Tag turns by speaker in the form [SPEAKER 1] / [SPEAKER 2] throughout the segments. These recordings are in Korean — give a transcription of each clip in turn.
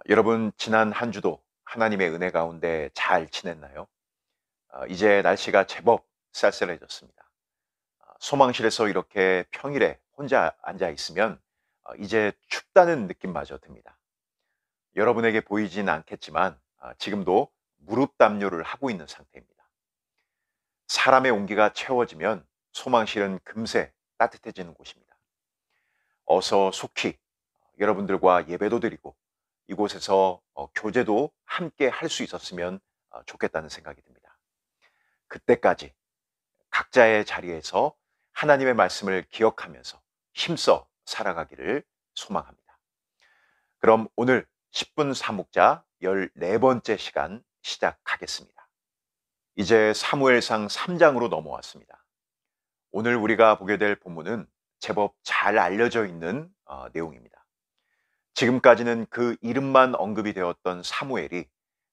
[SPEAKER 1] 여러분 지난 한 주도 하나님의 은혜 가운데 잘 지냈나요? 이제 날씨가 제법 쌀쌀해졌습니다. 소망실에서 이렇게 평일에 혼자 앉아 있으면 이제 춥다는 느낌마저 듭니다. 여러분에게 보이진 않겠지만 지금도 무릎 담요를 하고 있는 상태입니다. 사람의 온기가 채워지면 소망실은 금세 따뜻해지는 곳입니다. 어서 속히 여러분들과 예배도 드리고 이곳에서 교제도 함께 할 수 있었으면 좋겠다는 생각이 듭니다. 그때까지 각자의 자리에서 하나님의 말씀을 기억하면서 힘써 살아가기를 소망합니다. 그럼 오늘 10분 사묵자 14번째 시간 시작하겠습니다. 이제 사무엘상 3장으로 넘어왔습니다. 오늘 우리가 보게 될 본문은 제법 잘 알려져 있는 내용입니다. 지금까지는 그 이름만 언급이 되었던 사무엘이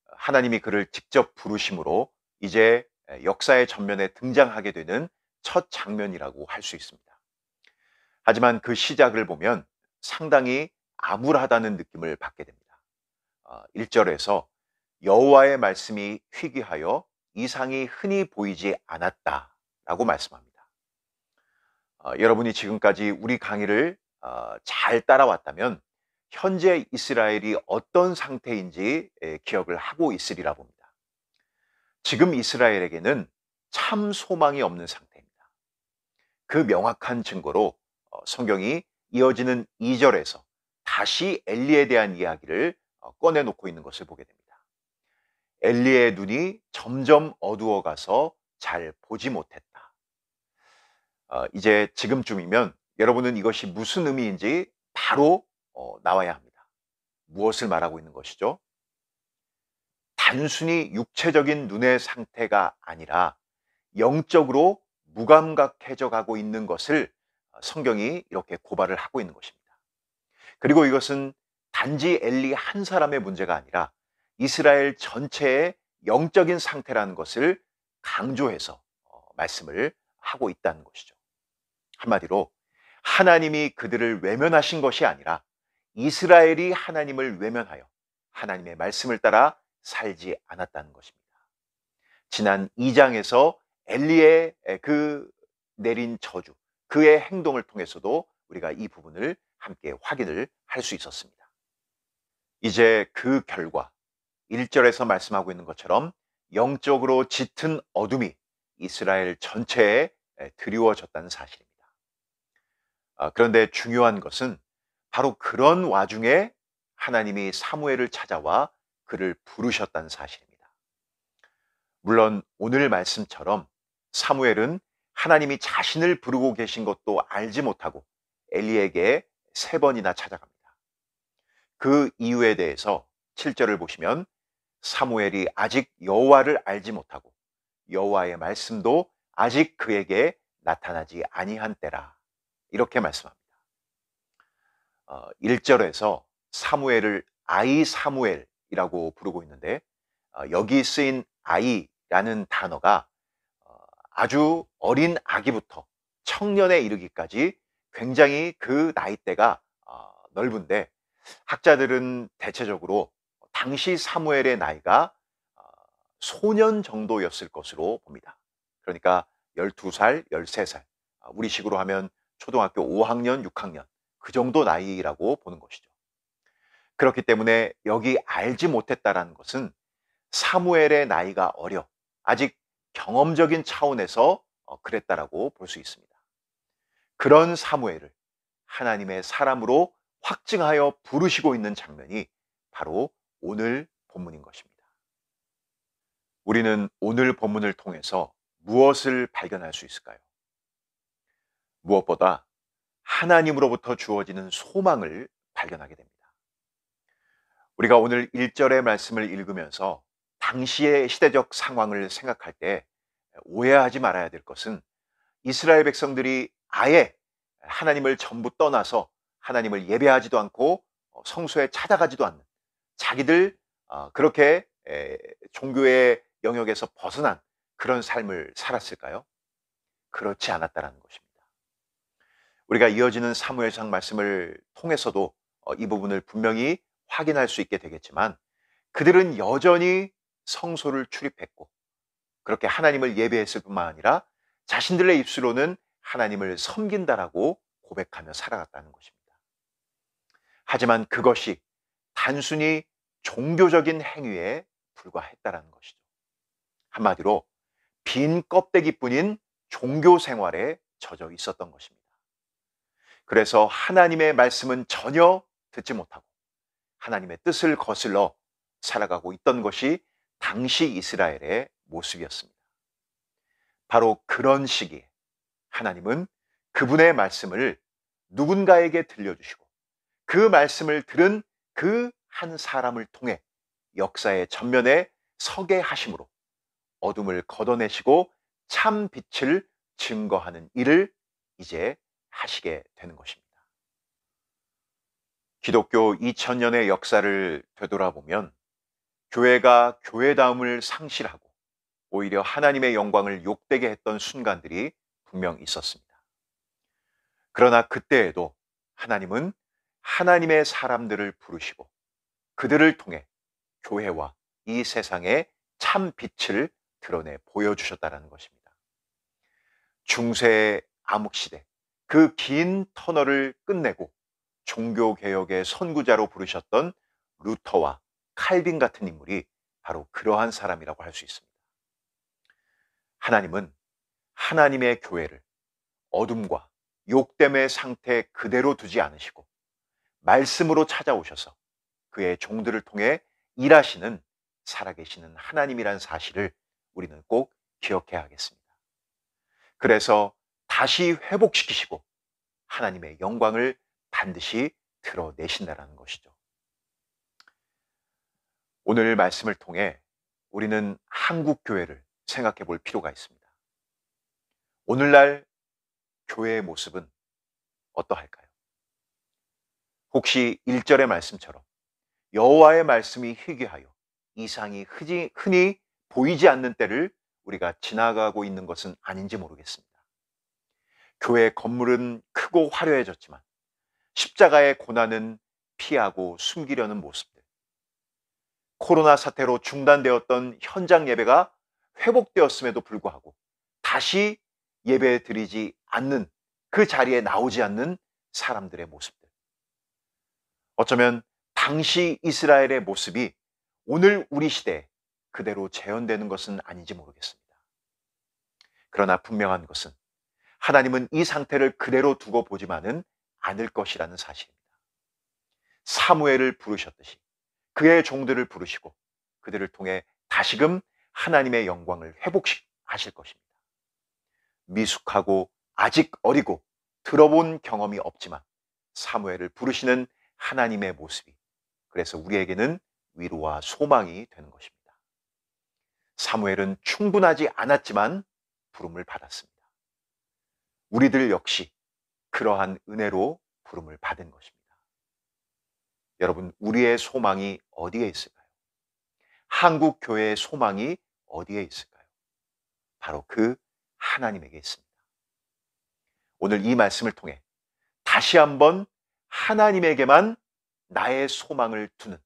[SPEAKER 1] 하나님이 그를 직접 부르심으로 이제 역사의 전면에 등장하게 되는 첫 장면이라고 할 수 있습니다. 하지만 그 시작을 보면 상당히 암울하다는 느낌을 받게 됩니다. 1절에서 여호와의 말씀이 희귀하여 이상이 흔히 보이지 않았다라고 말씀합니다. 여러분이 지금까지 우리 강의를 잘 따라왔다면 현재 이스라엘이 어떤 상태인지 기억을 하고 있으리라 봅니다. 지금 이스라엘에게는 참 소망이 없는 상태입니다. 그 명확한 증거로 성경이 이어지는 2절에서 다시 엘리에 대한 이야기를 꺼내놓고 있는 것을 보게 됩니다. 엘리의 눈이 점점 어두워가서 잘 보지 못했다. 이제 지금쯤이면 여러분은 이것이 무슨 의미인지 바로 나와야 합니다. 무엇을 말하고 있는 것이죠? 단순히 육체적인 눈의 상태가 아니라 영적으로 무감각해져 가고 있는 것을 성경이 이렇게 고발을 하고 있는 것입니다. 그리고 이것은 단지 엘리 한 사람의 문제가 아니라 이스라엘 전체의 영적인 상태라는 것을 강조해서 말씀을 하고 있다는 것이죠. 한마디로 하나님이 그들을 외면하신 것이 아니라 이스라엘이 하나님을 외면하여 하나님의 말씀을 따라 살지 않았다는 것입니다. 지난 2장에서 엘리의 그 내린 저주, 그의 행동을 통해서도 우리가 이 부분을 함께 확인을 할 수 있었습니다. 이제 그 결과 1절에서 말씀하고 있는 것처럼 영적으로 짙은 어둠이 이스라엘 전체에 드리워졌다는 사실입니다. 그런데 중요한 것은 바로 그런 와중에 하나님이 사무엘을 찾아와 그를 부르셨다는 사실입니다. 물론 오늘 말씀처럼 사무엘은 하나님이 자신을 부르고 계신 것도 알지 못하고 엘리에게 3번이나 찾아갑니다. 그 이유에 대해서 7절을 보시면 사무엘이 아직 여호와를 알지 못하고 여호와의 말씀도 아직 그에게 나타나지 아니한 때라, 이렇게 말씀합니다. 1절에서 사무엘을 아이 사무엘이라고 부르고 있는데 여기 쓰인 아이라는 단어가 아주 어린 아기부터 청년에 이르기까지 굉장히 그 나이대가 넓은데 학자들은 대체적으로 당시 사무엘의 나이가 소년 정도였을 것으로 봅니다. 그러니까 12살, 13살, 우리 식으로 하면 초등학교 5학년, 6학년 그 정도 나이라고 보는 것이죠. 그렇기 때문에 여기 알지 못했다라는 것은 사무엘의 나이가 어려 아직 경험적인 차원에서 그랬다라고 볼 수 있습니다. 그런 사무엘을 하나님의 사람으로 확증하여 부르시고 있는 장면이 바로 오늘 본문인 것입니다. 우리는 오늘 본문을 통해서 무엇을 발견할 수 있을까요? 무엇보다 하나님으로부터 주어지는 소망을 발견하게 됩니다. 우리가 오늘 1절의 말씀을 읽으면서 당시의 시대적 상황을 생각할 때 오해하지 말아야 될 것은 이스라엘 백성들이 아예 하나님을 전부 떠나서 하나님을 예배하지도 않고 성소에 찾아가지도 않는, 자기들 그렇게 종교의 영역에서 벗어난 그런 삶을 살았을까요? 그렇지 않았다라는 것입니다. 우리가 이어지는 사무엘상 말씀을 통해서도 이 부분을 분명히 확인할 수 있게 되겠지만, 그들은 여전히 성소를 출입했고 그렇게 하나님을 예배했을 뿐만 아니라 자신들의 입술로는 하나님을 섬긴다라고 고백하며 살아갔다는 것입니다. 하지만 그것이 단순히 종교적인 행위에 불과했다라는 것이죠. 한마디로 빈 껍데기뿐인 종교 생활에 젖어 있었던 것입니다. 그래서 하나님의 말씀은 전혀 듣지 못하고 하나님의 뜻을 거슬러 살아가고 있던 것이 당시 이스라엘의 모습이었습니다. 바로 그런 시기에 하나님은 그분의 말씀을 누군가에게 들려주시고 그 말씀을 들은 그 한 사람을 통해 역사의 전면에 서게 하심으로 어둠을 걷어내시고 참 빛을 증거하는 일을 이제 하시게 되는 것입니다. 기독교 2000년의 역사를 되돌아보면 교회가 교회다움을 상실하고 오히려 하나님의 영광을 욕되게 했던 순간들이 분명 있었습니다. 그러나 그때에도 하나님은 하나님의 사람들을 부르시고 그들을 통해 교회와 이 세상에 참 빛을 드러내 보여주셨다는 것입니다. 중세의 암흑시대, 그 긴 터널을 끝내고 종교개혁의 선구자로 부르셨던 루터와 칼빈 같은 인물이 바로 그러한 사람이라고 할 수 있습니다. 하나님은 하나님의 교회를 어둠과 욕됨의 상태 그대로 두지 않으시고 말씀으로 찾아오셔서 그의 종들을 통해 일하시는 살아계시는 하나님이란 사실을 우리는 꼭 기억해야 하겠습니다. 그래서 다시 회복시키시고 하나님의 영광을 반드시 드러내신다라는 것이죠. 오늘 말씀을 통해 우리는 한국 교회를 생각해 볼 필요가 있습니다. 오늘날 교회의 모습은 어떠할까요? 혹시 1절의 말씀처럼 여호와의 말씀이 희귀하여 이상이 흔히 보이지 않는 때를 우리가 지나가고 있는 것은 아닌지 모르겠습니다. 교회 건물은 크고 화려해졌지만 십자가의 고난은 피하고 숨기려는 모습들, 코로나 사태로 중단되었던 현장 예배가 회복되었음에도 불구하고 다시 예배 드리지 않는, 그 자리에 나오지 않는 사람들의 모습들, 어쩌면 당시 이스라엘의 모습이 오늘 우리 시대에 그대로 재현되는 것은 아닌지 모르겠습니다. 그러나 분명한 것은 하나님은 이 상태를 그대로 두고 보지만은 않을 것이라는 사실입니다. 사무엘을 부르셨듯이 그의 종들을 부르시고 그들을 통해 다시금 하나님의 영광을 회복하실 것입니다. 미숙하고 아직 어리고 들어본 경험이 없지만 사무엘을 부르시는 하나님의 모습이, 그래서 우리에게는 위로와 소망이 되는 것입니다. 사무엘은 충분하지 않았지만 부름을 받았습니다. 우리들 역시 그러한 은혜로 부름을 받은 것입니다. 여러분, 우리의 소망이 어디에 있을까요? 한국 교회의 소망이 어디에 있을까요? 바로 그 하나님에게 있습니다. 오늘 이 말씀을 통해 다시 한번 하나님에게만 나의 소망을 두는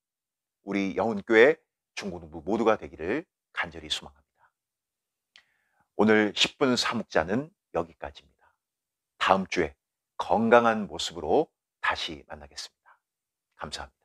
[SPEAKER 1] 우리 영훈교회 중고등부 모두가 되기를 간절히 소망합니다. 오늘 10분 사묵자는 여기까지입니다. 다음 주에 건강한 모습으로 다시 만나겠습니다. 감사합니다.